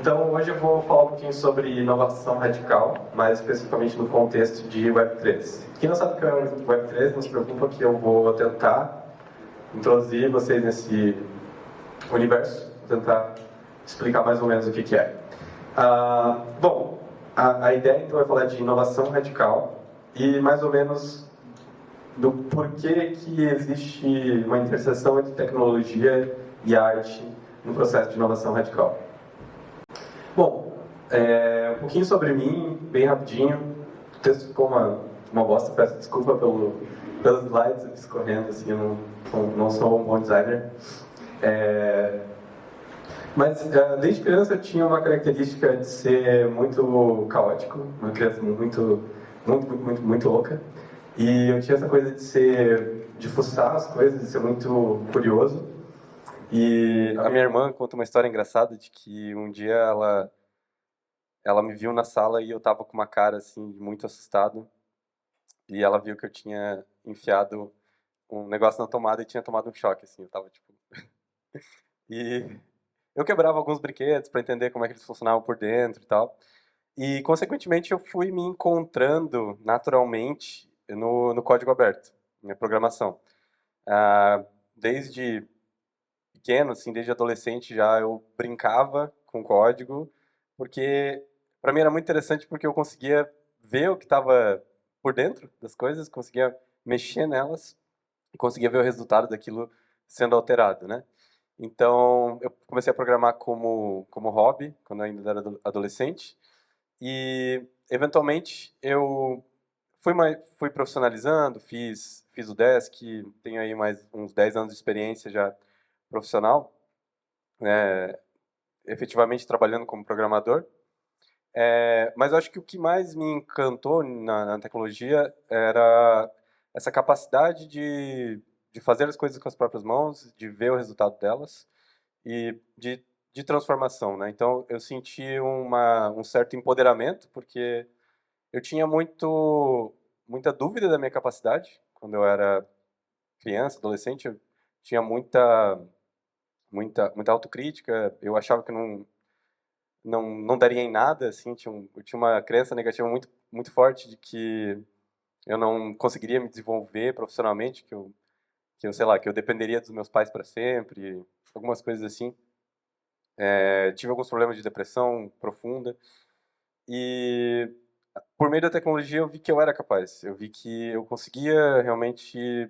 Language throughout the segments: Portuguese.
Então, hoje eu vou falar um pouquinho sobre inovação radical, mais especificamente no contexto de Web3. Quem não sabe o que é Web3, não se preocupa que eu vou tentar introduzir vocês nesse universo, vou tentar explicar mais ou menos o que é. Bom, a ideia então é falar de inovação radical e mais ou menos do porquê que existe uma interseção entre tecnologia e arte no processo de inovação radical. Bom, um pouquinho sobre mim, bem rapidinho. O texto ficou uma bosta, peço desculpa pelos slides escorrendo, assim, eu não sou um bom designer. Mas desde criança eu tinha uma característica de ser muito caótico, uma criança muito louca. E eu tinha essa coisa de fuçar as coisas, de ser muito curioso. E a minha irmã conta uma história engraçada de que um dia ela me viu na sala e eu tava com uma cara assim muito assustado. E ela viu que eu tinha enfiado um negócio na tomada e tinha tomado um choque, assim, eu tava tipo. E eu quebrava alguns brinquedos para entender como é que eles funcionavam por dentro e tal. E consequentemente eu fui me encontrando naturalmente no código aberto, na programação. Desde pequeno, assim, desde adolescente já eu brincava com código, porque para mim era muito interessante porque eu conseguia ver o que estava por dentro das coisas, conseguia mexer nelas e conseguia ver o resultado daquilo sendo alterado, né? Então, eu comecei a programar como hobby, quando eu ainda era adolescente, e eventualmente eu fui profissionalizando, fiz o Desk, tenho aí mais uns 10 anos de experiência já profissional, né, efetivamente trabalhando como programador. Mas eu acho que o que mais me encantou na tecnologia era essa capacidade de fazer as coisas com as próprias mãos, de ver o resultado delas e de transformação, né? Então eu senti um certo empoderamento porque eu tinha muita dúvida da minha capacidade quando eu era criança, adolescente. Eu tinha muita autocrítica. Eu achava que não daria em nada, assim. Eu tinha uma crença negativa muito forte de que eu não conseguiria me desenvolver profissionalmente, sei lá, que eu dependeria dos meus pais para sempre, algumas coisas assim. Tive alguns problemas de depressão profunda e por meio da tecnologia eu vi que eu era capaz. Eu vi que eu conseguia realmente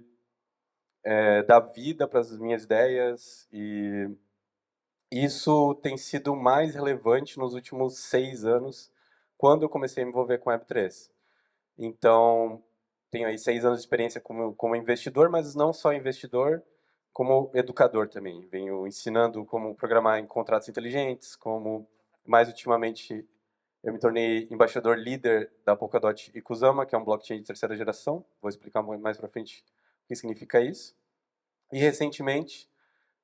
dar vida para as minhas ideias e isso tem sido mais relevante nos últimos 6 anos, quando eu comecei a me envolver com Web3. Então, tenho aí 6 anos de experiência como investidor, mas não só investidor, como educador também. Venho ensinando como programar em contratos inteligentes, como mais ultimamente eu me tornei embaixador líder da Polkadot e Kusama, que é um blockchain de terceira geração. Vou explicar mais para frente o que significa isso. E recentemente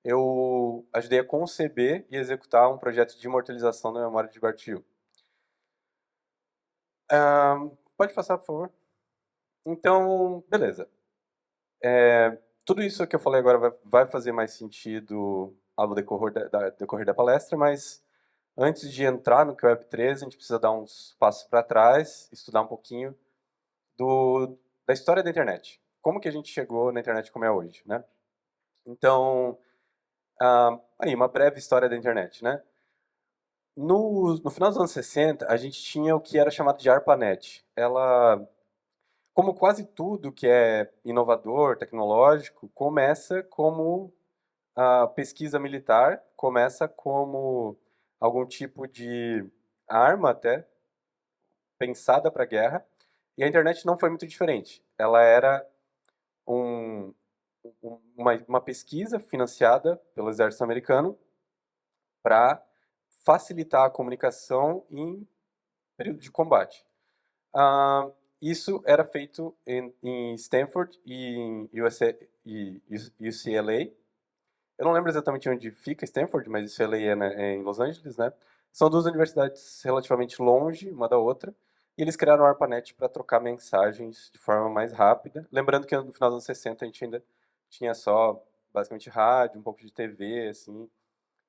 eu ajudei a conceber e executar um projeto de imortalização da memória de Gilbert Hill. Pode passar, por favor? Então, beleza. Tudo isso que eu falei agora vai fazer mais sentido ao decorrer da palestra, mas antes de entrar no que é Web3, a gente precisa dar uns passos para trás, estudar um pouquinho da história da internet. Como que a gente chegou na internet como é hoje, né? Então, aí, uma breve história da internet, né? No final dos anos 60, a gente tinha o que era chamado de ARPANET. Ela, como quase tudo que é inovador, tecnológico, começa como a pesquisa militar, começa como algum tipo de arma até, pensada para a guerra, e a internet não foi muito diferente. Ela era uma pesquisa financiada pelo exército americano para facilitar a comunicação em período de combate. Isso era feito em Stanford e em UCLA. Eu não lembro exatamente onde fica Stanford, mas UCLA é em Los Angeles, né? São duas universidades relativamente longe uma da outra, e eles criaram o ARPANET para trocar mensagens de forma mais rápida. Lembrando que no final dos anos 60 a gente ainda tinha só basicamente rádio, um pouco de TV, assim,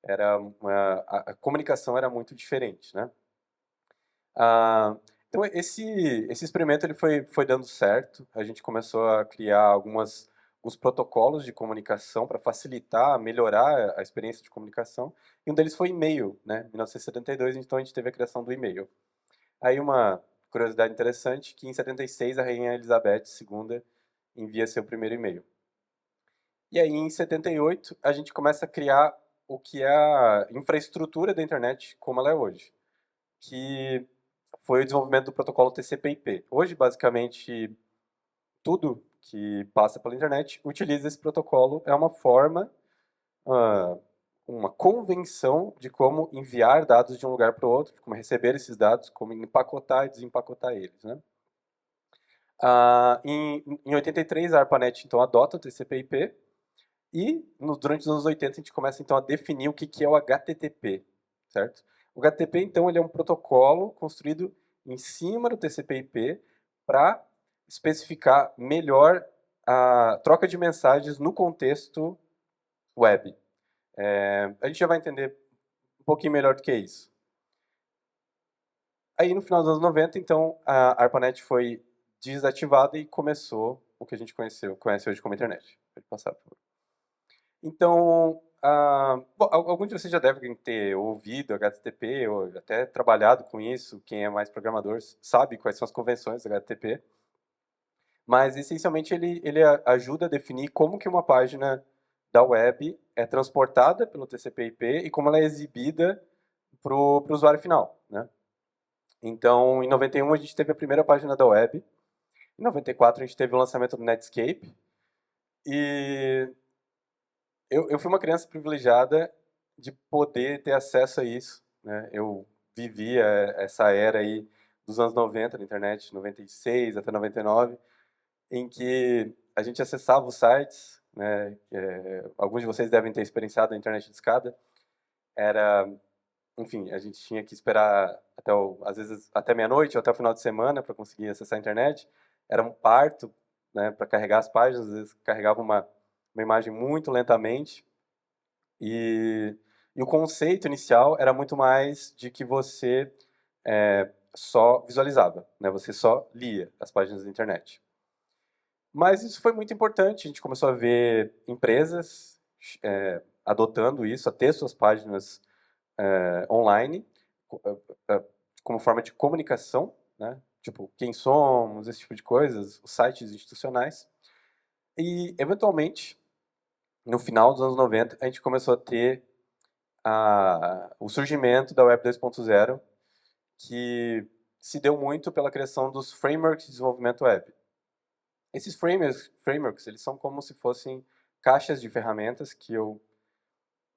A comunicação era muito diferente, né? Ah, então esse experimento ele foi dando certo. A gente começou a criar alguns protocolos de comunicação para facilitar, melhorar a experiência de comunicação. E um deles foi e-mail, né? Em 1972, então a gente teve a criação do e-mail. Aí uma curiosidade interessante, que em 76 a Rainha Elizabeth II envia seu primeiro e-mail. E aí em 78 a gente começa a criar o que é a infraestrutura da internet como ela é hoje, que foi o desenvolvimento do protocolo TCP/IP. Hoje, basicamente, tudo que passa pela internet utiliza esse protocolo. É uma forma, ah, uma convenção de como enviar dados de um lugar para o outro, de como receber esses dados, como empacotar e desempacotar eles, né? Em 83, a ARPANET, então, adota o TCP/IP e, durante os anos 80, a gente começa, então, a definir o que é o HTTP, certo? O HTTP, então, ele é um protocolo construído em cima do TCP/IP para especificar melhor a troca de mensagens no contexto web. A gente já vai entender um pouquinho melhor do que é isso. Aí, no final dos anos 90, então, a ARPANET foi desativada e começou o que a gente conhece hoje como internet. Pode passar, por favor. Então, bom, alguns de vocês já devem ter ouvido HTTP ou até trabalhado com isso. Quem é mais programador sabe quais são as convenções do HTTP. Mas, essencialmente, ele ajuda a definir como que uma página da web é transportada pelo TCP/IP e como ela é exibida para o usuário final, né? Então, em 91 a gente teve a primeira página da web. Em 94 a gente teve o lançamento do Netscape. E eu fui uma criança privilegiada de poder ter acesso a isso, né? Eu vivia essa era aí dos anos 90 na internet, 96 até 99, em que a gente acessava os sites, né? Alguns de vocês devem ter experienciado a internet de escada. Era, enfim, a gente tinha que esperar às vezes até meia-noite ou até o final de semana para conseguir acessar a internet. Era um parto, né, para carregar as páginas, às vezes carregava uma imagem muito lentamente. E, e o conceito inicial era muito mais de que você só visualizava, né? Você só lia as páginas da internet. Mas isso foi muito importante, a gente começou a ver empresas adotando isso, a ter suas páginas online como forma de comunicação, né? Tipo, quem somos, esse tipo de coisas, os sites institucionais. E, eventualmente, no final dos anos 90, a gente começou a ter o surgimento da Web 2.0, que se deu muito pela criação dos frameworks de desenvolvimento web. Esses frameworks eles são como se fossem caixas de ferramentas que eu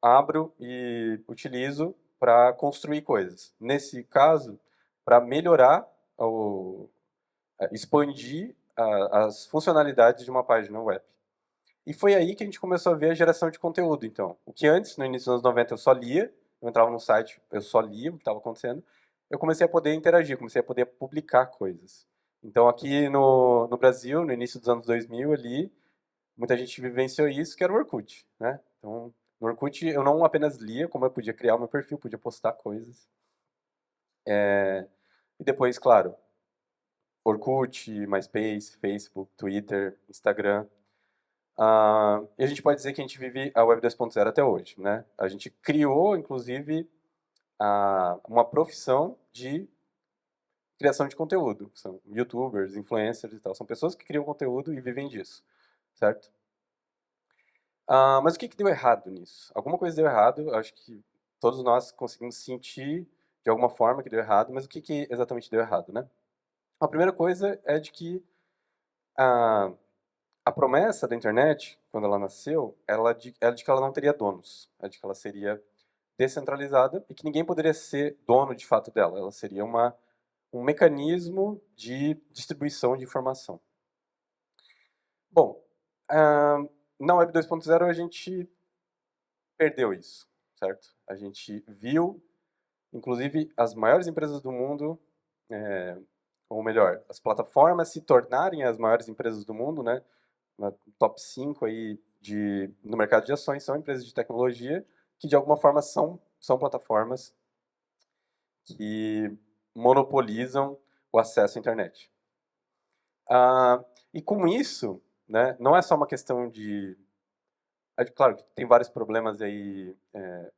abro e utilizo para construir coisas. Nesse caso, para melhorar ou expandir as funcionalidades de uma página web. E foi aí que a gente começou a ver a geração de conteúdo, então. O que antes, no início dos anos 90, eu só lia, eu entrava no site, eu só lia o que estava acontecendo, eu comecei a poder interagir, comecei a poder publicar coisas. Então, aqui no Brasil, no início dos anos 2000, ali, muita gente vivenciou isso, que era o Orkut, né? Então, no Orkut, eu não apenas lia, como eu podia criar o meu perfil, podia postar coisas. E depois, claro, Orkut, MySpace, Facebook, Twitter, Instagram. E a gente pode dizer que a gente vive a Web 2.0 até hoje, né? A gente criou, inclusive, uma profissão de criação de conteúdo. São YouTubers, influencers e tal. São pessoas que criam conteúdo e vivem disso, certo? Mas o que deu errado nisso? Alguma coisa deu errado. Eu acho que todos nós conseguimos sentir de alguma forma que deu errado, mas o que exatamente deu errado, né? A primeira coisa é de que a promessa da internet, quando ela nasceu, era de que ela não teria donos, é de que ela seria descentralizada e que ninguém poderia ser dono de fato dela. Ela seria um mecanismo de distribuição de informação. Bom, na Web 2.0 a gente perdeu isso, certo? A gente viu, inclusive, as maiores empresas do mundo, ou melhor, as plataformas se tornarem as maiores empresas do mundo, né? Top 5 aí no mercado de ações são empresas de tecnologia que de alguma forma são plataformas que monopolizam o acesso à internet. E com isso, né, não é só uma questão de... Claro que tem vários problemas aí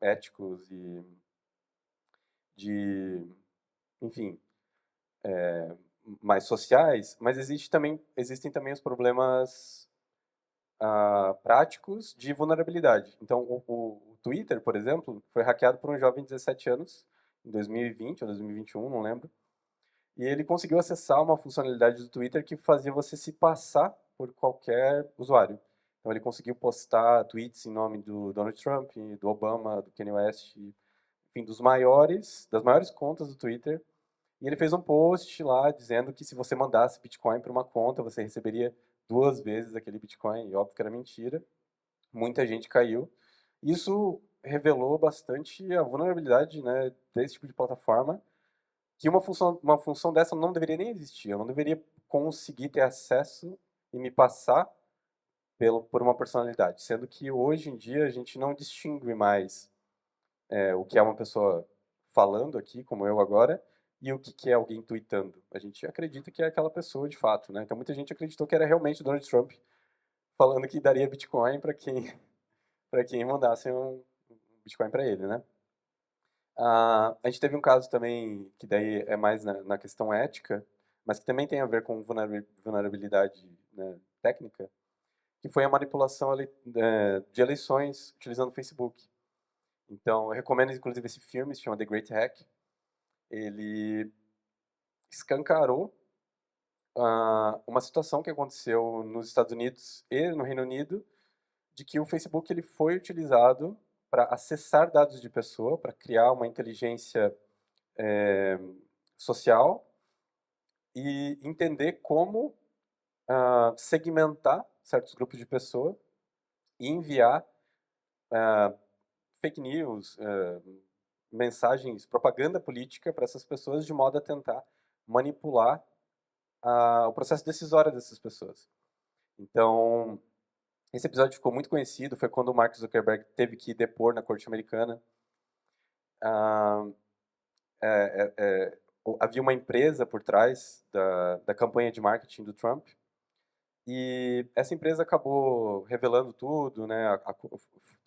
éticos e de, enfim, mais sociais, mas existem também os problemas práticos de vulnerabilidade. Então, o Twitter, por exemplo, foi hackeado por um jovem de 17 anos, em 2020 ou 2021, não lembro, e ele conseguiu acessar uma funcionalidade do Twitter que fazia você se passar por qualquer usuário. Então, ele conseguiu postar tweets em nome do Donald Trump, do Obama, do Kanye West, enfim, das maiores contas do Twitter. E ele fez um post lá dizendo que se você mandasse Bitcoin para uma conta, você receberia 2 vezes aquele Bitcoin. E óbvio que era mentira. Muita gente caiu. Isso revelou bastante a vulnerabilidade, né, desse tipo de plataforma, que uma função dessa não deveria nem existir. Eu não deveria conseguir ter acesso e me passar por uma personalidade. Sendo que hoje em dia a gente não distingue mais o que é uma pessoa falando aqui, como eu agora, e o que é alguém tweetando. A gente acredita que é aquela pessoa de fato, né? Então muita gente acreditou que era realmente o Donald Trump falando que daria Bitcoin para quem para quem mandasse um Bitcoin para ele, né? A gente teve um caso também que daí é mais na questão ética, mas que também tem a ver com vulnerabilidade, né, técnica, que foi a manipulação de eleições utilizando o Facebook. Então, eu recomendo inclusive esse filme, se chama The Great Hack. Ele escancarou uma situação que aconteceu nos Estados Unidos e no Reino Unido, de que o Facebook ele foi utilizado para acessar dados de pessoa, para criar uma inteligência social e entender como segmentar certos grupos de pessoa e enviar fake news, mensagens, propaganda política para essas pessoas de modo a tentar manipular o processo decisório dessas pessoas. Então, esse episódio ficou muito conhecido, foi quando o Mark Zuckerberg teve que depor na corte americana. Ah, havia uma empresa por trás da campanha de marketing do Trump, e essa empresa acabou revelando tudo, né?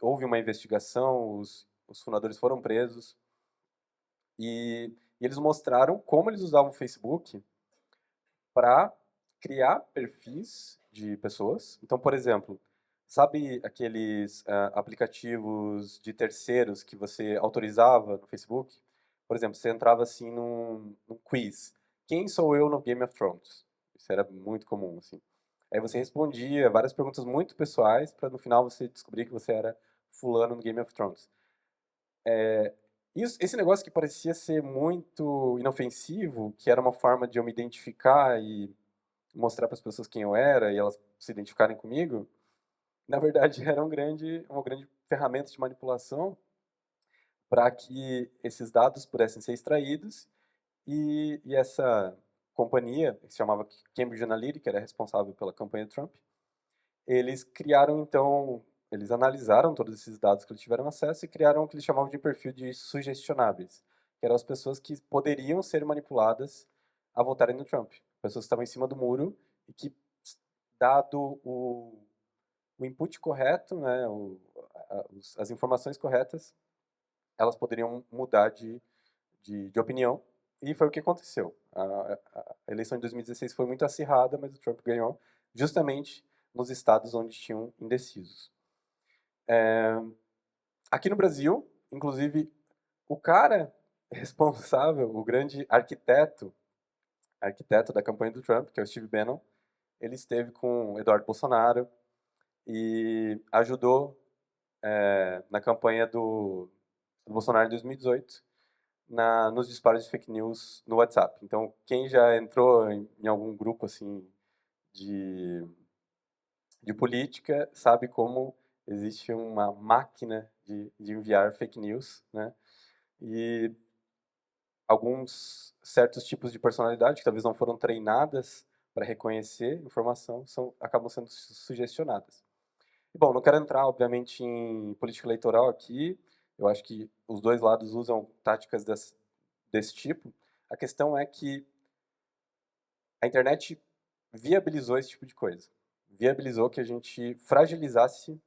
Houve uma investigação, os fundadores foram presos, e eles mostraram como eles usavam o Facebook para criar perfis de pessoas. Então, por exemplo, sabe aqueles aplicativos de terceiros que você autorizava no Facebook? Por exemplo, você entrava assim num quiz. Quem sou eu no Game of Thrones? Isso era muito comum, assim. Aí você respondia várias perguntas muito pessoais para no final você descobrir que você era fulano no Game of Thrones. Esse negócio que parecia ser muito inofensivo, que era uma forma de eu me identificar e mostrar para as pessoas quem eu era e elas se identificarem comigo, na verdade era uma grande ferramenta de manipulação para que esses dados pudessem ser extraídos e essa companhia, que se chamava Cambridge Analytica, que era responsável pela campanha Trump, eles criaram então, eles analisaram todos esses dados que eles tiveram acesso e criaram o que eles chamavam de perfil de sugestionáveis, que eram as pessoas que poderiam ser manipuladas a votarem no Trump. Pessoas que estavam em cima do muro e que, dado o input correto, né, as informações corretas, elas poderiam mudar de opinião. E foi o que aconteceu. A eleição de 2016 foi muito acirrada, mas o Trump ganhou justamente nos estados onde tinham indecisos. Aqui no Brasil, inclusive, o cara responsável, o grande arquiteto da campanha do Trump, que é o Steve Bannon, ele esteve com o Eduardo Bolsonaro e ajudou na campanha do Bolsonaro em 2018 nos disparos de fake news no WhatsApp. Então, quem já entrou em algum grupo assim de, de política sabe como existe uma máquina de enviar fake news, né? E alguns certos tipos de personalidade que talvez não foram treinadas para reconhecer informação acabam sendo sugestionadas. E, bom, não quero entrar, obviamente, em política eleitoral aqui, Eu acho que os dois lados usam táticas desse tipo. A questão é que a internet viabilizou esse tipo de coisa. Viabilizou que a gente fragilizasse o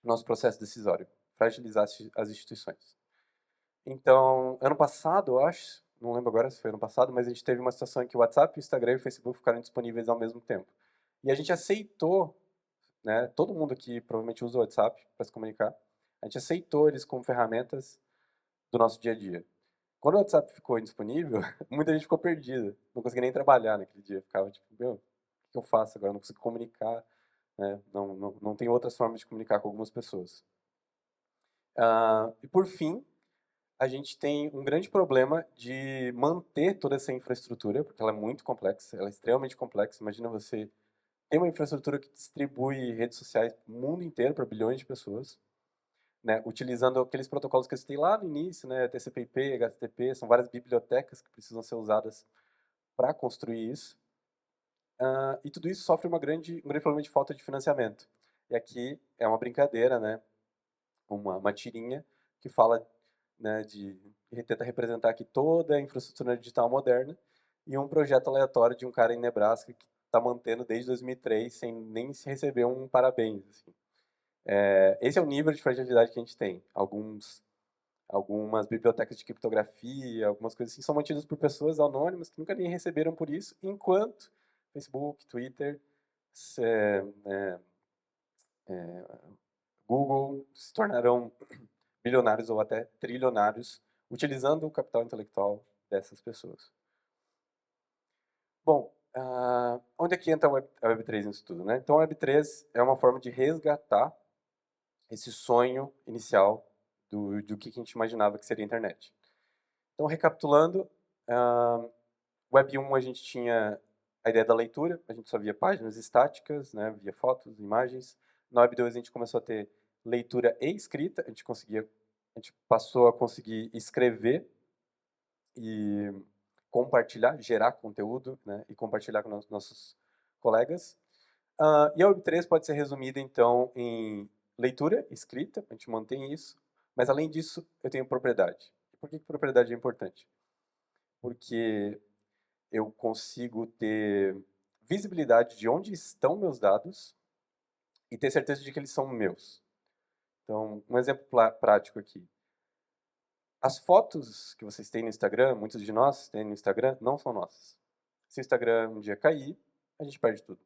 nosso processo decisório, fragilizasse as instituições. Então, ano passado, eu acho, não lembro agora se foi ano passado, mas a gente teve uma situação em que o WhatsApp, o Instagram e o Facebook ficaram disponíveis ao mesmo tempo. E a gente aceitou, né, todo mundo aqui provavelmente usa o WhatsApp para se comunicar, a gente aceitou eles como ferramentas do nosso dia a dia. Quando o WhatsApp ficou indisponível, muita gente ficou perdida, não conseguia nem trabalhar naquele dia, ficava tipo, meu, o que eu faço agora? Não consigo comunicar, né? Não tem outras formas de comunicar com algumas pessoas. E por fim, a gente tem um grande problema de manter toda essa infraestrutura, porque ela é muito complexa, ela é extremamente complexa. Imagina você ter uma infraestrutura que distribui redes sociais para o mundo inteiro, para bilhões de pessoas, né, utilizando aqueles protocolos que eu citei lá no início, né, TCP/IP, HTTP, são várias bibliotecas que precisam ser usadas para construir isso. E tudo isso sofre um grande problema de falta de financiamento. E aqui é uma brincadeira, né, uma tirinha que fala, né, que tenta representar aqui toda a infraestrutura digital moderna e um projeto aleatório de um cara em Nebraska que está mantendo desde 2003 sem nem se receber um parabéns. Assim. Esse é o nível de fragilidade que a gente tem. Algumas bibliotecas de criptografia, algumas coisas assim, são mantidas por pessoas anônimas que nunca nem receberam por isso, enquanto Facebook, Twitter, é, Google se tornarão bilionários ou até trilionários utilizando o capital intelectual dessas pessoas. Bom, onde é que entra a Web3 nisso tudo? Né? Então, a Web3 é uma forma de resgatar esse sonho inicial do que a gente imaginava que seria a internet. Então, recapitulando, Web 1 a gente tinha a ideia da leitura, a gente só via páginas estáticas, né, via fotos, imagens. Na Web 2 a gente começou a ter leitura e escrita, a gente passou a conseguir escrever e compartilhar, gerar conteúdo, né, e compartilhar com nossos colegas. E a Web3 pode ser resumida, então, em leitura, escrita, a gente mantém isso, mas além disso, eu tenho propriedade. E por que propriedade é importante? Porque eu consigo ter visibilidade de onde estão meus dados e ter certeza de que eles são meus. Então, um exemplo prático aqui. As fotos que vocês têm no Instagram, muitos de nós têm no Instagram, não são nossas. Se o Instagram um dia cair, a gente perde tudo.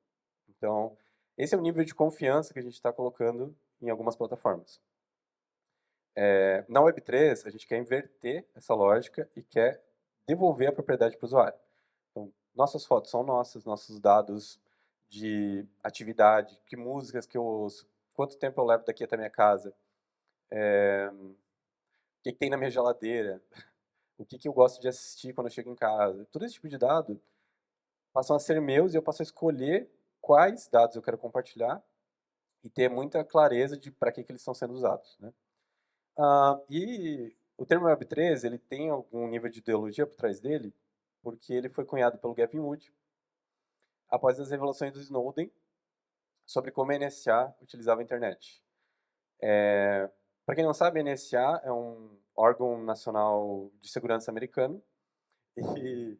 Então, esse é o nível de confiança que a gente está colocando em algumas plataformas. Na Web3, a gente quer inverter essa lógica e quer devolver a propriedade para o usuário. Então, nossas fotos são nossas, nossos dados de atividade, que músicas que eu ouço, quanto tempo eu levo daqui até minha casa, o que tem na minha geladeira, o que eu gosto de assistir quando eu chego em casa. Todo esse tipo de dado passam a ser meus e eu passo a escolher quais dados eu quero compartilhar e ter muita clareza de para que eles estão sendo usados. Né? E o termo Web3 ele tem algum nível de ideologia por trás dele, porque ele foi cunhado pelo Gavin Wood após as revelações do Snowden sobre como a NSA utilizava a internet. Para quem não sabe, a NSA é um órgão nacional de segurança americano e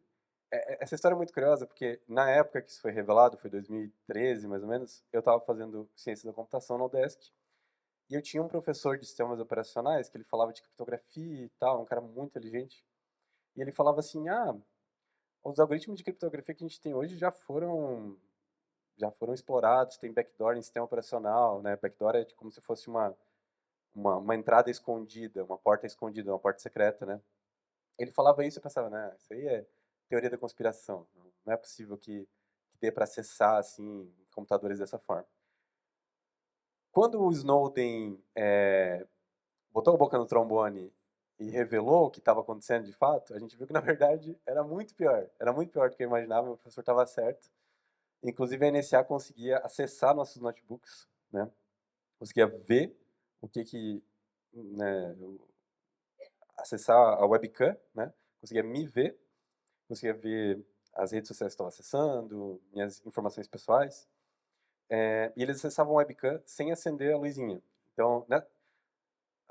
essa história é muito curiosa porque na época que isso foi revelado, foi 2013 mais ou menos, eu estava fazendo ciência da computação no UDESC e eu tinha um professor de sistemas operacionais que ele falava de criptografia e tal, um cara muito inteligente, e ele falava assim, os algoritmos de criptografia que a gente tem hoje já foram explorados, tem backdoor em sistema operacional, né? Backdoor é como se fosse uma entrada escondida, uma porta escondida, uma porta secreta, né? Ele falava isso e eu pensava, né, isso aí é teoria da conspiração, não é possível que dê para acessar assim computadores dessa forma. Quando o Snowden botou a boca no trombone e revelou o que estava acontecendo de fato, a gente viu que na verdade era muito pior do que eu imaginava, o professor estava certo. Inclusive a NSA conseguia acessar nossos notebooks, né? Conseguia ver o né, acessar a webcam, né? Conseguia me ver, conseguia ver as redes sociais que eu estava acessando, minhas informações pessoais. E eles acessavam a webcam sem acender a luzinha. Então, né,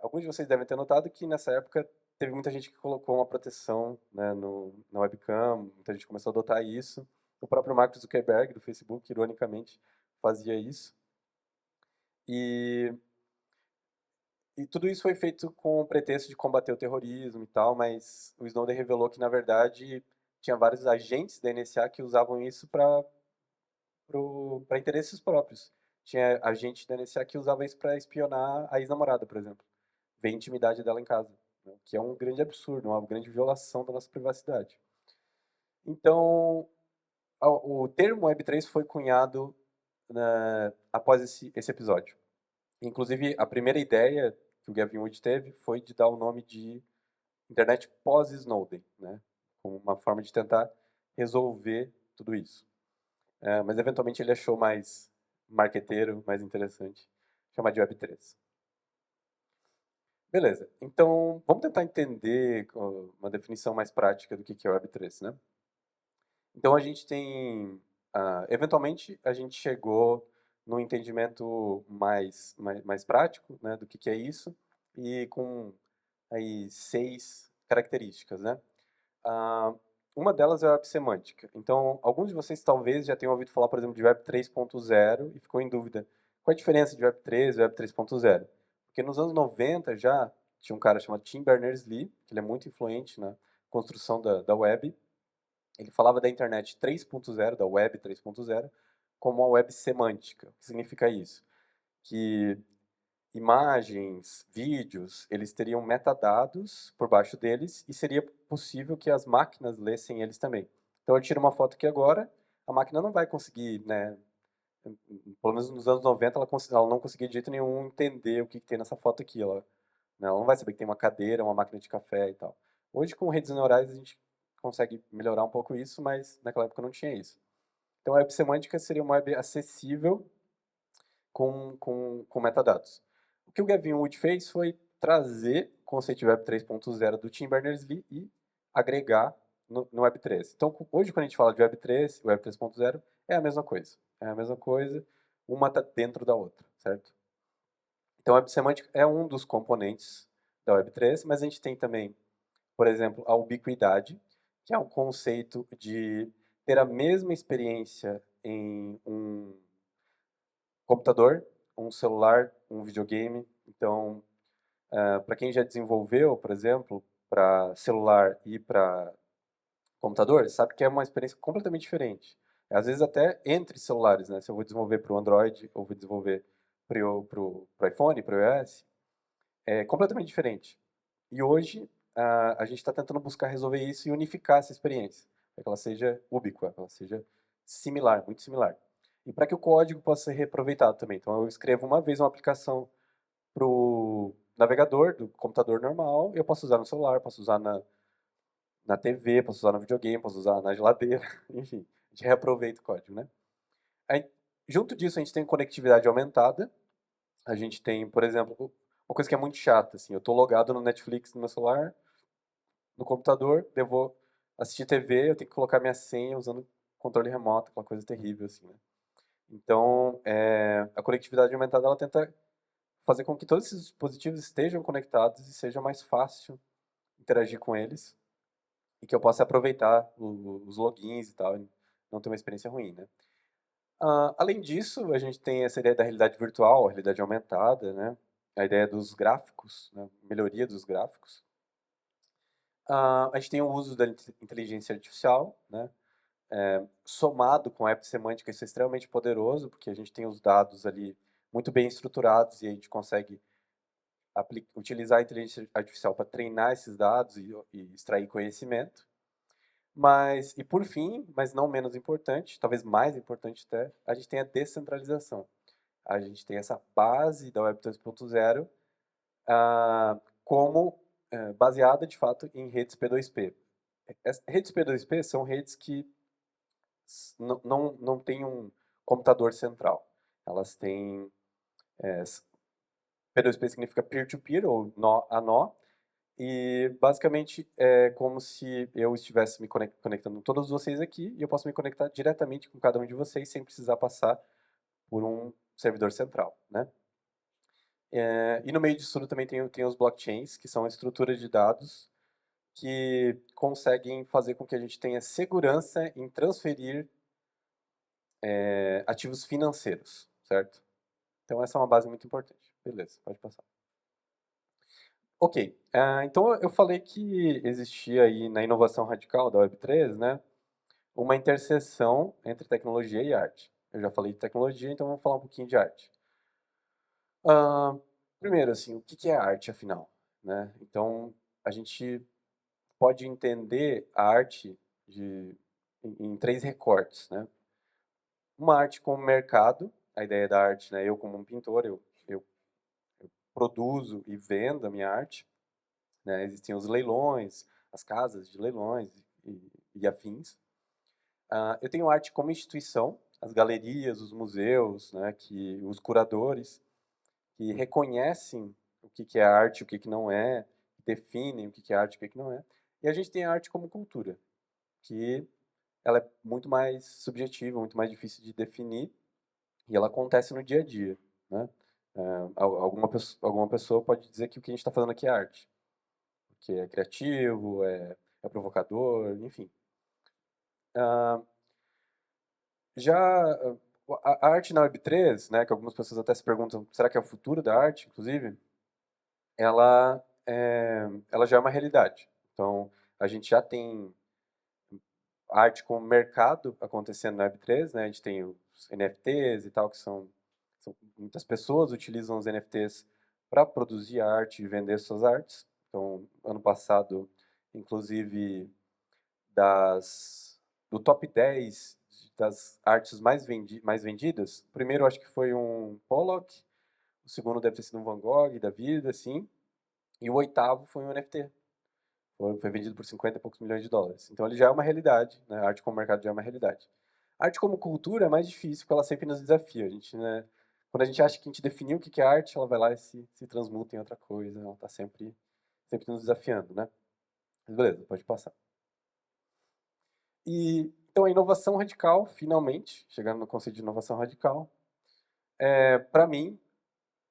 alguns de vocês devem ter notado que nessa época teve muita gente que colocou uma proteção, né, na webcam, muita gente começou a adotar isso. O próprio Mark Zuckerberg, do Facebook, ironicamente, fazia isso. E, e tudo isso foi feito com o pretexto de combater o terrorismo e tal, mas o Snowden revelou que, na verdade, tinha vários agentes da NSA que usavam isso para interesses próprios. Tinha agente da NSA que usava isso para espionar a ex-namorada, por exemplo. Ver a intimidade dela em casa, né? Que é um grande absurdo, uma grande violação da nossa privacidade. Então, o termo Web3 foi cunhado após esse episódio. Inclusive, a primeira ideia que o Gavin Wood teve foi de dar o nome de internet pós-Snowden, né? Como uma forma de tentar resolver tudo isso. Mas, eventualmente, ele achou mais marqueteiro, mais interessante, chamar de Web3. Beleza, então vamos tentar entender uma definição mais prática do que é Web3, né? Então a gente tem, eventualmente a gente chegou num entendimento mais prático, né, do que é isso, e com aí 6 características, né? Ah, uma delas é a web semântica. Então, alguns de vocês talvez já tenham ouvido falar, por exemplo, de Web 3.0 e ficou em dúvida qual é a diferença de Web 3 e Web 3.0. Porque nos anos 90 já tinha um cara chamado Tim Berners-Lee, que ele é muito influente na construção da web. Ele falava da internet 3.0, da web 3.0, como a web semântica. O que significa isso? Que imagens, vídeos, eles teriam metadados por baixo deles e seria possível que as máquinas lessem eles também. Então eu tiro uma foto aqui agora, a máquina não vai conseguir, né, pelo menos nos anos 90 ela não conseguia de jeito nenhum entender o que tem nessa foto aqui. Ela não vai saber que tem uma cadeira, uma máquina de café e tal. Hoje com redes neurais a gente consegue melhorar um pouco isso, mas naquela época não tinha isso. Então a web semântica seria uma web acessível com metadados. O que o Gavin Wood fez foi trazer o conceito de Web 3.0 do Tim Berners-Lee e agregar no Web 3. Então, hoje, quando a gente fala de Web 3, Web 3.0, é a mesma coisa. É a mesma coisa, uma está dentro da outra, certo? Então, a Web Semântica é um dos componentes da Web 3, mas a gente tem também, por exemplo, a ubiquidade, que é um conceito de ter a mesma experiência em um computador, um celular, um videogame. Então, para quem já desenvolveu, por exemplo, para celular e para computador, sabe que é uma experiência completamente diferente. Às vezes até entre celulares, né? Se eu vou desenvolver para o Android ou vou desenvolver para o iPhone, para o iOS, é completamente diferente. E hoje a gente está tentando buscar resolver isso e unificar essa experiência, para que ela seja ubíqua, que ela seja similar, muito similar. E para que o código possa ser reaproveitado também. Então eu escrevo uma vez uma aplicação para o navegador do computador normal, eu posso usar no celular, posso usar na TV, posso usar no videogame, posso usar na geladeira, enfim, a gente reaproveita o código, né? Aí, junto disso, a gente tem conectividade aumentada, a gente tem, por exemplo, uma coisa que é muito chata, assim, eu estou logado no Netflix no meu celular, no computador, eu vou assistir TV, eu tenho que colocar minha senha usando controle remoto, aquela coisa terrível, assim, né? Então, a conectividade aumentada, ela tenta fazer com que todos esses dispositivos estejam conectados e seja mais fácil interagir com eles e que eu possa aproveitar os logins e tal, e não ter uma experiência ruim, né? Além disso, a gente tem essa ideia da realidade virtual, a realidade aumentada, né? A ideia dos gráficos, né? Melhoria dos gráficos. A gente tem o uso da inteligência artificial, né? Somado com a app semântica, isso é extremamente poderoso, porque a gente tem os dados ali muito bem estruturados e a gente consegue utilizar a inteligência artificial para treinar esses dados e extrair conhecimento. E por fim, mas não menos importante, talvez mais importante até, a gente tem a descentralização. A gente tem essa base da Web 2.0 como baseada, de fato, em redes P2P. Redes P2P são redes que não têm um computador central. Elas têm... P2P significa peer-to-peer, ou nó a nó, e basicamente é como se eu estivesse me conectando com todos vocês aqui e eu posso me conectar diretamente com cada um de vocês sem precisar passar por um servidor central, né? E no meio disso tudo também tem os blockchains, que são estruturas de dados que conseguem fazer com que a gente tenha segurança em transferir ativos financeiros, certo? Então essa é uma base muito importante. Beleza, pode passar. Ok, então eu falei que existia aí na inovação radical da Web3, né, uma interseção entre tecnologia e arte. Eu já falei de tecnologia, então vamos falar um pouquinho de arte. Primeiro, assim, o que é arte, afinal? Né? Então, a gente pode entender a arte em três recortes, né? Uma arte como mercado, a ideia da arte, né? Eu como um pintor, eu produzo e vendo a minha arte, né? Existem os leilões, as casas de leilões e afins. Eu tenho arte como instituição, as galerias, os museus, né? Os curadores, que reconhecem o que é arte, o que não é, definem o que é arte e o que não é. E a gente tem a arte como cultura, que ela é muito mais subjetiva, muito mais difícil de definir, e ela acontece no dia a dia, né? Alguma pessoa pode dizer que o que a gente está fazendo aqui é arte, porque é criativo, é provocador, enfim. Já a arte na Web3, né, que algumas pessoas até se perguntam, será que é o futuro da arte, inclusive? Ela já é uma realidade. Então, a gente já tem arte como mercado acontecendo na Web3, né? A gente tem os NFTs e tal, são muitas pessoas utilizam os NFTs para produzir arte e vender suas artes. Então, ano passado, inclusive, do top 10 das artes mais vendidas, o primeiro acho que foi um Pollock, o segundo deve ter sido um Van Gogh da vida, assim, e o oitavo foi um NFT. Foi vendido por 50 e poucos milhões de dólares. Então ele já é uma realidade, né? A arte como mercado já é uma realidade. A arte como cultura é mais difícil, porque ela sempre nos desafia. A gente, né, quando a gente acha que a gente definiu o que é arte, ela vai lá e se transmuta em outra coisa. Ela está sempre nos desafiando, né? Mas beleza, pode passar. Então a inovação radical, finalmente, chegando no conceito de inovação radical, para mim,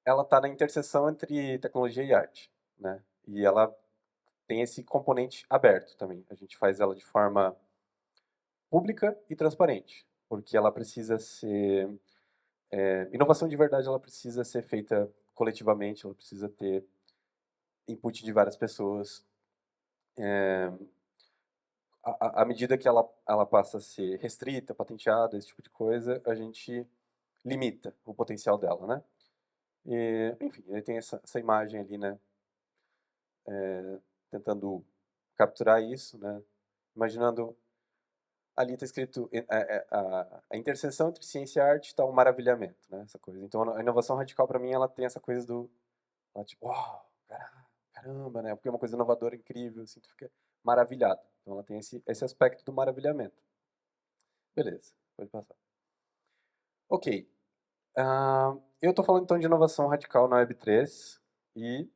ela está na interseção entre tecnologia e arte, né? E ela tem esse componente aberto também. A gente faz ela de forma pública e transparente, porque ela precisa ser inovação de verdade, ela precisa ser feita coletivamente, ela precisa ter input de várias pessoas. À medida que ela passa a ser restrita, patenteada, esse tipo de coisa, a gente limita o potencial dela, né? Enfim, ele tem essa imagem ali, né? Tentando capturar isso, né? Imaginando ali está escrito a interseção entre ciência e arte está o maravilhamento, né? Essa coisa. Então a inovação radical para mim ela tem essa coisa ela, tipo, uau, caramba, né? Porque é uma coisa inovadora, incrível, assim, tu fica maravilhado. Então ela tem esse aspecto do maravilhamento. Beleza, pode passar. Ok. Eu estou falando então de inovação radical na Web3 e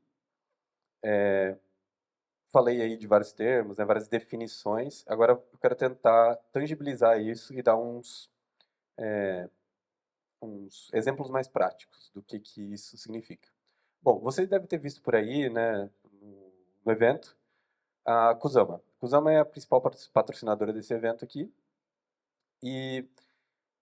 falei aí de vários termos, né, várias definições. Agora eu quero tentar tangibilizar isso e dar uns exemplos mais práticos do que isso significa. Bom, você deve ter visto por aí, né, no evento, a Kusama. Kusama é a principal patrocinadora desse evento aqui e,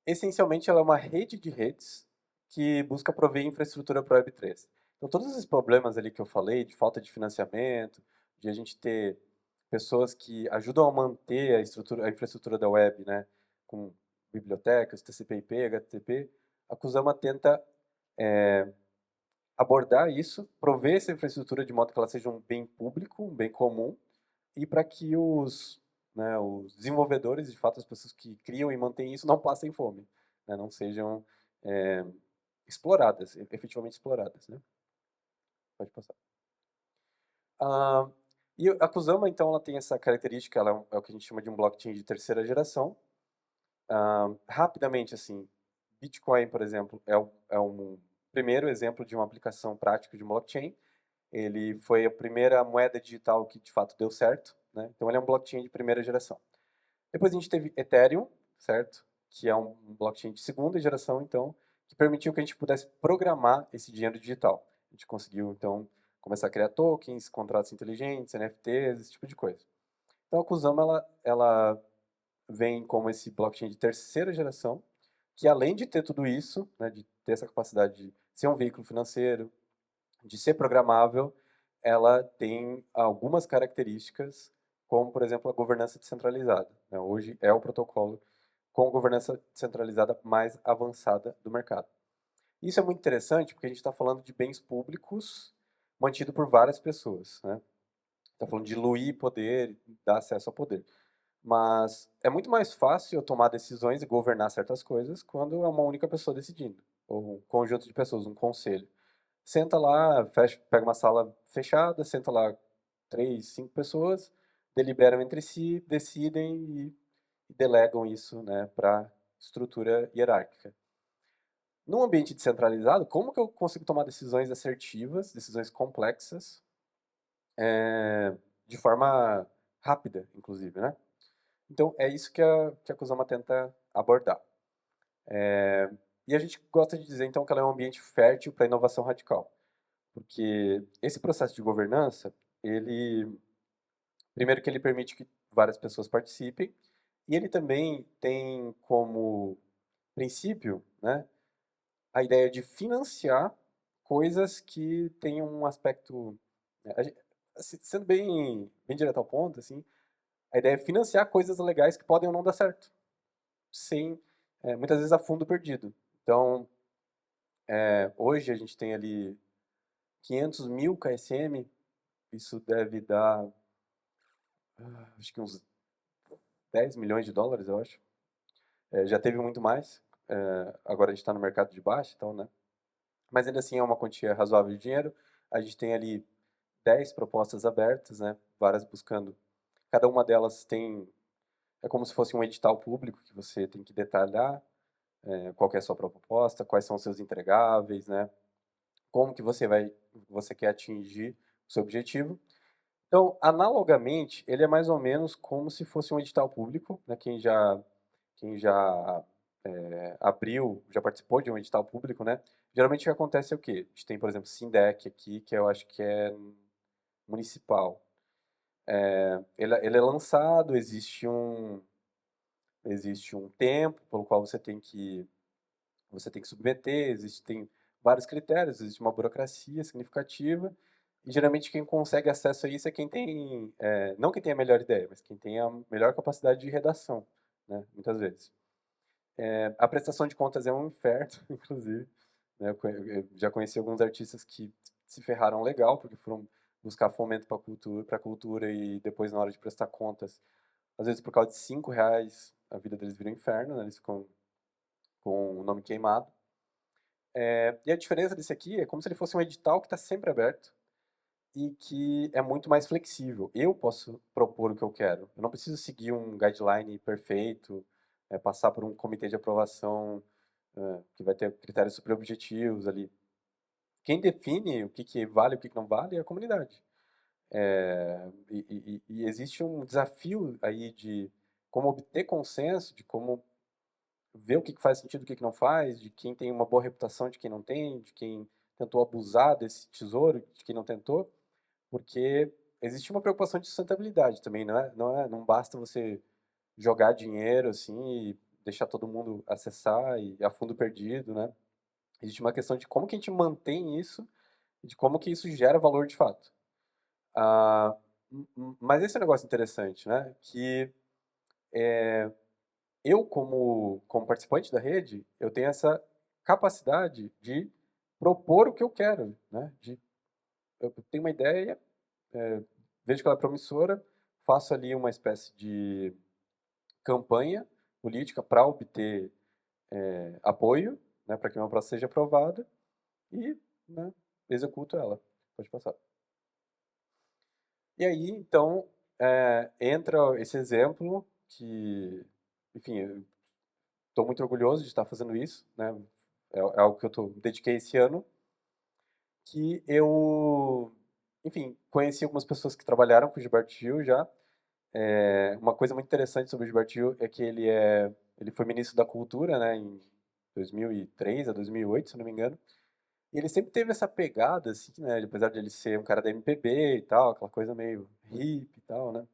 essencialmente, ela é uma rede de redes que busca prover infraestrutura para a Web3. Então, todos esses problemas ali que eu falei, de falta de financiamento, de a gente ter pessoas que ajudam a manter a infraestrutura da web, né, com bibliotecas, TCP/IP, HTTP, a Kusama tenta abordar isso, prover essa infraestrutura de modo que ela seja um bem público, um bem comum, e para que os desenvolvedores, de fato, as pessoas que criam e mantêm isso, não passem fome, né, não sejam exploradas, efetivamente exploradas. Né? Pode passar. Ah, e a Kusama, então, ela tem essa característica, ela é o que a gente chama de um blockchain de terceira geração. Rapidamente, assim, Bitcoin, por exemplo, é um primeiro exemplo de uma aplicação prática de um blockchain. Ele foi a primeira moeda digital que de fato deu certo, né? Então ele é um blockchain de primeira geração. Depois a gente teve Ethereum, certo? Que é um blockchain de segunda geração, então, que permitiu que a gente pudesse programar esse dinheiro digital. gente conseguiu, então, começar a criar tokens, contratos inteligentes, NFTs, esse tipo de coisa. Então, a Kusama, ela vem como esse blockchain de terceira geração, que além de ter tudo isso, né, de ter essa capacidade de ser um veículo financeiro, de ser programável, ela tem algumas características, como, por exemplo, a governança descentralizada, né? Hoje é o protocolo com governança descentralizada mais avançada do mercado. Isso é muito interessante porque a gente está falando de bens públicos mantidos por várias pessoas, né? Está falando de diluir poder, dar acesso ao poder. Mas é muito mais fácil eu tomar decisões e governar certas coisas quando é uma única pessoa decidindo, ou um conjunto de pessoas, um conselho. Senta lá, fecha, pega uma sala fechada, senta lá 3, 5 pessoas, deliberam entre si, decidem e delegam isso, né, para estrutura hierárquica. Num ambiente descentralizado, como que eu consigo tomar decisões assertivas, decisões complexas, de forma rápida, inclusive, né? Então, é isso que a Kusama tenta abordar. E a gente gosta de dizer, então, que ela é um ambiente fértil para inovação radical. Porque esse processo de governança, primeiro que ele permite que várias pessoas participem, e ele também tem como princípio, né, a ideia de financiar coisas que tenham um aspecto, né, sendo bem direto ao ponto, assim, a ideia é financiar coisas legais que podem ou não dar certo, sem, muitas vezes, a fundo perdido. Então, hoje a gente tem ali 500 mil KSM, isso deve dar, acho que uns 10 milhões de dólares, eu acho. Já teve muito mais, agora a gente está no mercado de baixo, então, né? Mas ainda assim é uma quantia razoável de dinheiro. A gente tem ali 10 propostas abertas, né? Várias buscando. Cada uma delas é como se fosse um edital público que você tem que detalhar qual que é a sua proposta, quais são os seus entregáveis, né? Como que você quer atingir o seu objetivo. Então, analogamente, ele é mais ou menos como se fosse um edital público, né? Quem já abriu, já participou de um edital público, né? Geralmente o que acontece é o quê? A gente tem, por exemplo, Sindec aqui, que eu acho que é municipal. Ele é lançado, existe um tempo pelo qual você tem que submeter, existem vários critérios, existe uma burocracia significativa, e geralmente quem consegue acesso a isso é quem tem, não quem tem a melhor ideia, mas quem tem a melhor capacidade de redação, né, muitas vezes. A prestação de contas é um inferno, inclusive, né, eu já conheci alguns artistas que se ferraram legal, porque foram buscar fomento para a cultura e depois na hora de prestar contas, às vezes por causa de R$ 5, a vida deles vira um inferno, né, eles ficam com o nome queimado. E a diferença desse aqui é como se ele fosse um edital que está sempre aberto e que é muito mais flexível. Eu posso propor o que eu quero. Eu não preciso seguir um guideline perfeito, passar por um comitê de aprovação que vai ter critérios super objetivos ali. Quem define o que vale e o que não vale é a comunidade. E existe um desafio aí de como obter consenso, de como ver o que faz sentido e o que não faz, de quem tem uma boa reputação, de quem não tem, de quem tentou abusar desse tesouro, de quem não tentou, porque existe uma preocupação de sustentabilidade também, não basta você jogar dinheiro assim e deixar todo mundo acessar e a fundo perdido, né? Existe uma questão de como que a gente mantém isso, de como que isso gera valor de fato. Ah, mas esse é um negócio interessante, né? Que eu, como participante da rede, eu tenho essa capacidade de propor o que eu quero, né? Eu tenho uma ideia, vejo que ela é promissora, faço ali uma espécie de campanha política para obter apoio, né, para que uma proposta seja aprovada e, né, executo ela. Pode passar. E aí, então, entra esse exemplo que, enfim, estou muito orgulhoso de estar fazendo isso, né? É algo que eu dediquei esse ano, que enfim, conheci algumas pessoas que trabalharam com o Gilberto Gil já. Uma coisa muito interessante sobre o Gilberto Gil é que ele foi ministro da Cultura, né, em 2003 a 2008, se não me engano. E ele sempre teve essa pegada, assim, né? Apesar de ele ser um cara da MPB e tal, aquela coisa meio hippie e tal, né?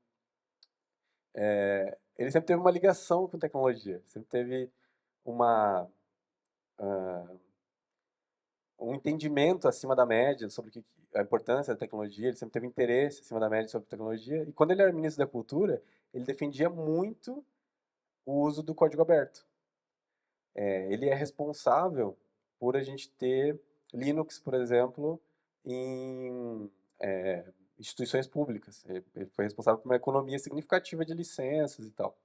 Ele sempre teve uma ligação com tecnologia, sempre teve uma, ah, um entendimento acima da média sobre a importância da tecnologia, ele sempre teve interesse acima da média sobre tecnologia. E quando ele era ministro da Cultura, ele defendia muito o uso do código aberto. Ele é responsável por a gente ter Linux, por exemplo, em é, instituições públicas. Ele foi responsável por uma economia significativa de licenças e tal.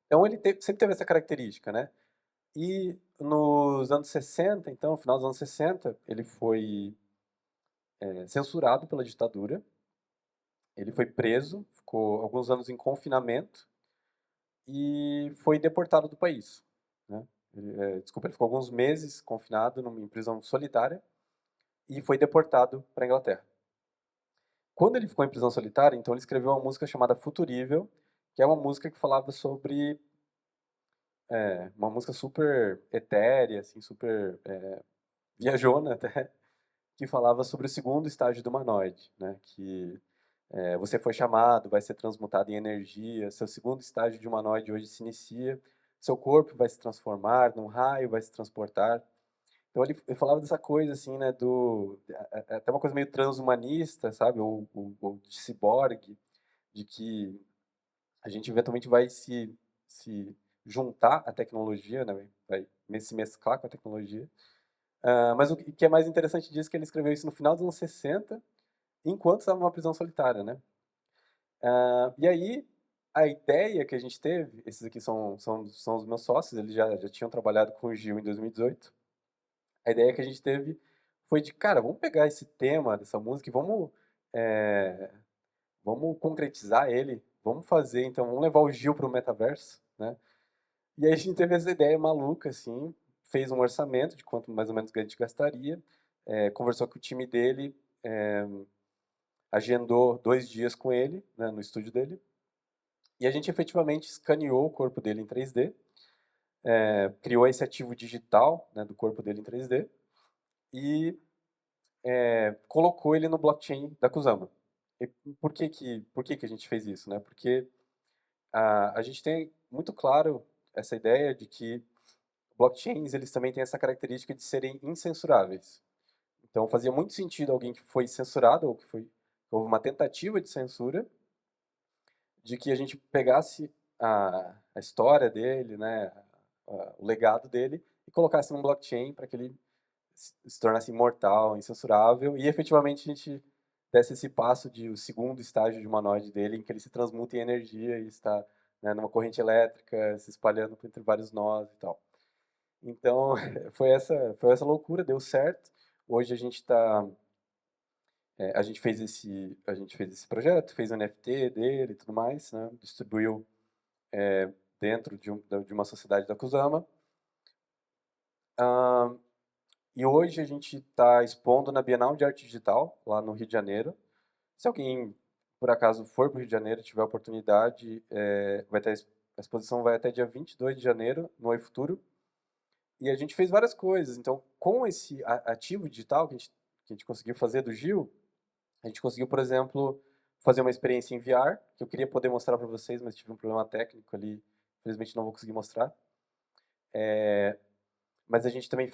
Então ele sempre teve essa característica, né? E nos anos 60, então, no final dos anos 60, ele foi censurado pela ditadura. Ele foi preso, ficou alguns anos em confinamento e foi deportado do país, né? Desculpa, ele ficou alguns meses confinado em prisão solitária e foi deportado para a Inglaterra. Quando ele ficou em prisão solitária, então ele escreveu uma música chamada Futurível, que é uma música que falava sobre uma música super etérea, assim, super viajona até, que falava sobre o segundo estágio do humanoide, né? Que você foi chamado, vai ser transmutado em energia, seu segundo estágio de humanoide hoje se inicia, seu corpo vai se transformar, num raio vai se transportar. Então ele falava dessa coisa assim, né, até uma coisa meio transhumanista, sabe, ou de ciborgue, de que a gente eventualmente vai se juntar à tecnologia, né, vai se mesclar com a tecnologia. Mas o que é mais interessante disso é que ele escreveu isso no final dos anos 60, enquanto estava numa prisão solitária, né? E aí, a ideia que a gente teve, esses aqui são os meus sócios, eles já tinham trabalhado com o Gil em 2018. A ideia que a gente teve foi de, cara, vamos pegar esse tema dessa música e é, vamos concretizar ele, vamos fazer, então, vamos levar o Gil para o metaverso, né? E aí a gente teve essa ideia maluca, assim, fez um orçamento de quanto mais ou menos que a gente gastaria, conversou com o time dele, é, agendou 2 dias com ele, né, no estúdio dele, e a gente efetivamente escaneou o corpo dele em 3D, criou esse ativo digital, né, do corpo dele em 3D e colocou ele no blockchain da Kusama. E por que que a gente fez isso, né? Porque a gente tem muito claro essa ideia de que blockchains eles também têm essa característica de serem incensuráveis. Então fazia muito sentido alguém que foi censurado ou houve uma tentativa de censura de que a gente pegasse a história dele, né, o legado dele e colocasse num blockchain para que ele se tornasse imortal, incensurável e efetivamente a gente desse esse passo de o segundo estágio de humanoide dele em que ele se transmuta em energia e está, né, numa corrente elétrica se espalhando entre vários nós e tal. Então foi essa loucura, deu certo. Hoje a gente fez esse projeto, fez o NFT dele e tudo mais, né? Distribuiu dentro de uma sociedade da Kusama. Ah, e hoje a gente está expondo na Bienal de Arte Digital, lá no Rio de Janeiro. Se alguém, por acaso, for para o Rio de Janeiro e tiver a oportunidade, a exposição vai até dia 22 de janeiro, no Oi Futuro. E a gente fez várias coisas. Então, com esse ativo digital que a gente conseguiu fazer do Gil, a gente conseguiu, por exemplo, fazer uma experiência em VR, que eu queria poder mostrar para vocês, mas tive um problema técnico ali, infelizmente não vou conseguir mostrar. Mas a gente também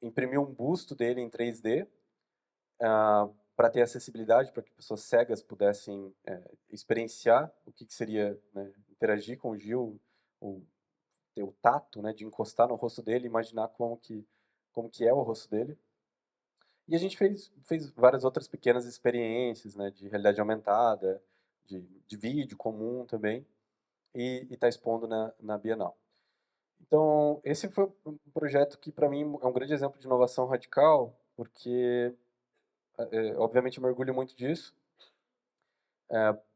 imprimiu um busto dele em 3D, para ter acessibilidade, para que pessoas cegas pudessem experienciar o que seria, né, interagir com o Gil, o, ter o tato, né, de encostar no rosto dele, imaginar como que é o rosto dele. E a gente fez várias outras pequenas experiências, né, de realidade aumentada, de vídeo comum também, e está expondo na Bienal. Então, esse foi um projeto que, para mim, é um grande exemplo de inovação radical, porque, obviamente, eu me orgulho muito disso,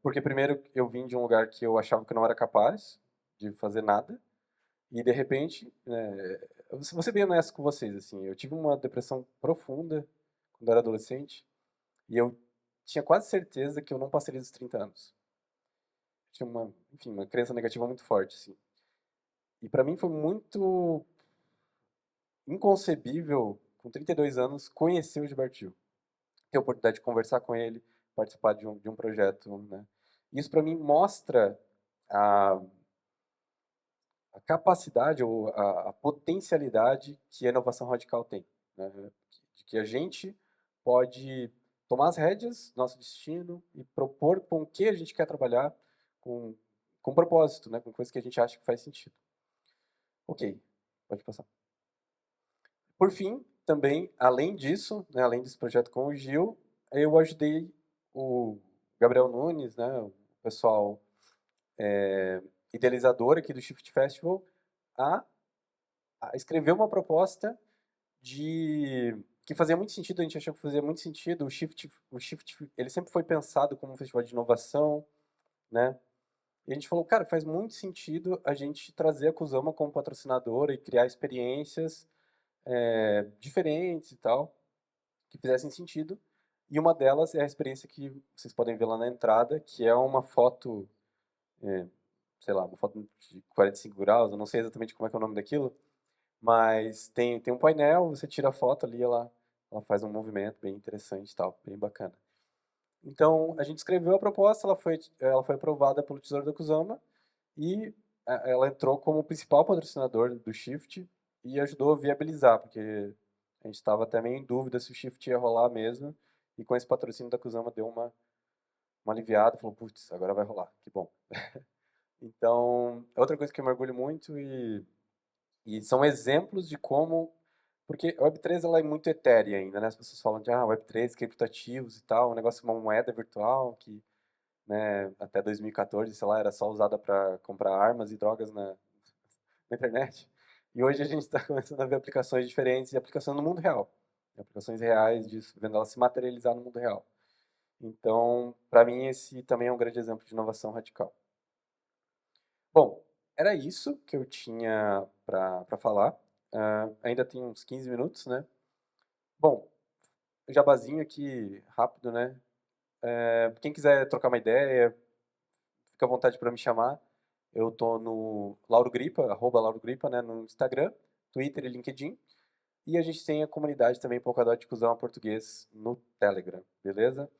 porque, primeiro, eu vim de um lugar que eu achava que não era capaz de fazer nada, e, de repente, vou ser bem honesto com vocês, assim, eu tive uma depressão profunda quando eu era adolescente, e eu tinha quase certeza que eu não passaria dos 30 anos. Tinha enfim, uma crença negativa muito forte, assim. E para mim foi muito inconcebível, com 32 anos, conhecer o Gilberto Gil. Ter a oportunidade de conversar com ele, participar de um projeto, né? Isso para mim mostra a, a capacidade ou a potencialidade que a inovação radical tem, né? De que a gente pode tomar as rédeas do nosso destino e propor com o que a gente quer trabalhar com, com propósito, né? Com coisas que a gente acha que faz sentido. Ok, pode passar. Por fim, também, além disso, né, além desse projeto com o Gil, eu ajudei o Gabriel Nunes, né, o pessoal idealizador aqui do Shift Festival, a, a escrever uma proposta de que fazia muito sentido, a gente achou que fazia muito sentido. O Shift, ele sempre foi pensado como um festival de inovação, né? E a gente falou, cara, faz muito sentido a gente trazer a Kusama como patrocinadora e criar experiências diferentes e tal, que fizessem sentido. E uma delas é a experiência que vocês podem ver lá na entrada, que é uma foto, é, sei lá, uma foto de 45 graus, eu não sei exatamente como é que é o nome daquilo, mas tem um painel, você tira a foto ali, ela faz um movimento bem interessante e tal, bem bacana. Então, a gente escreveu a proposta, ela foi aprovada pelo Tesouro da Kusama e ela entrou como principal patrocinador do Shift e ajudou a viabilizar, porque a gente estava até meio em dúvida se o Shift ia rolar mesmo, e com esse patrocínio da Kusama deu uma aliviada, falou, putz, agora vai rolar, que bom. Então, é outra coisa que eu me orgulho muito e são exemplos de como, porque a Web3 ela é muito etérea ainda, né? As pessoas falam de Web3, criptoativos e tal, um negócio, uma moeda virtual que, né, até 2014, sei lá, era só usada para comprar armas e drogas na internet. E hoje a gente está começando a ver aplicações diferentes e aplicação no mundo real. Aplicações reais disso, vendo ela se materializar no mundo real. Então, para mim, esse também é um grande exemplo de inovação radical. Bom, era isso que eu tinha para falar. Ainda tem uns 15 minutos, né? Bom, jabazinho aqui rápido, né? Quem quiser trocar uma ideia, fica à vontade para me chamar. Eu tô no Lauro Gripa, @LauroGripa, né, no Instagram, Twitter e LinkedIn. E a gente tem a comunidade também Polkadot Cusão Português no Telegram, beleza?